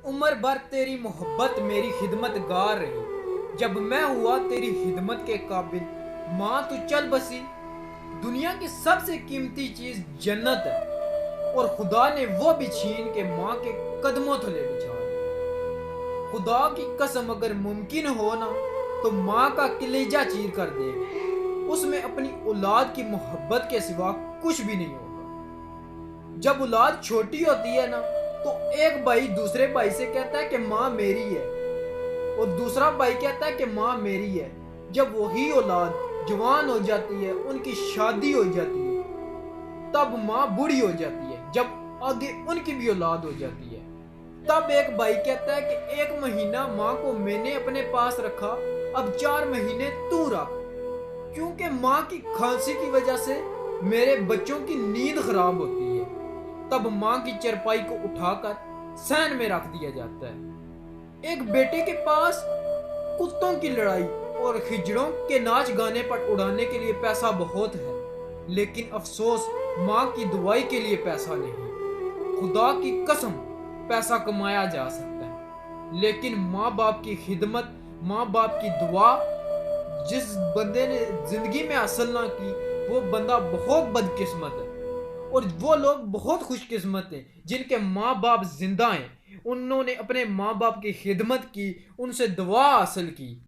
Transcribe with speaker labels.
Speaker 1: عمر بھر تیری محبت میری خدمت گار رہی، جب میں ہوا تیری خدمت کے قابل ماں تو چل بسی۔ دنیا کی سب سے قیمتی چیز جنت ہے، اور خدا نے وہ بھی چھین کے ماں کے قدموں تلے بچھا دی۔ خدا کی قسم اگر ممکن ہو نا تو ماں کا کلیجہ چیر کر دے گا، اس میں اپنی اولاد کی محبت کے سوا کچھ بھی نہیں ہوگا۔ جب اولاد چھوٹی ہوتی ہے نا تو ایک بھائی دوسرے بھائی سے کہتا ہے کہ ماں میری ہے، اور دوسرا بھائی کہتا ہے کہ ماں میری ہے۔ جب وہی اولاد جوان ہو جاتی ہے، ان کی شادی ہو جاتی ہے، تب ماں بوڑھی ہو جاتی ہے۔ جب آگے ان کی بھی اولاد ہو جاتی ہے، تب ایک بھائی کہتا ہے کہ 1 مہینہ ماں کو میں نے اپنے پاس رکھا، اب 4 مہینے تو رکھ، کیونکہ ماں کی کھانسی کی وجہ سے میرے بچوں کی نیند خراب ہوتی ہے۔ تب ماں کی چرپائی کو اٹھا کر سین میں رکھ دیا جاتا ہے۔ ایک بیٹے کے پاس کتوں کی لڑائی اور ہجڑوں کے ناچ گانے پر اڑانے کے لیے پیسہ بہت ہے، لیکن افسوس ماں کی دعائی کے لیے پیسہ نہیں۔ خدا کی قسم پیسہ کمایا جا سکتا ہے، لیکن ماں باپ کی خدمت، ماں باپ کی دعا جس بندے نے زندگی میں حاصل نہ کی، وہ بندہ بہت بدقسمت ہے۔ اور وہ لوگ بہت خوش قسمت ہیں جن کے ماں باپ زندہ ہیں، انہوں نے اپنے ماں باپ کی خدمت کی، ان سے دعا حاصل کی۔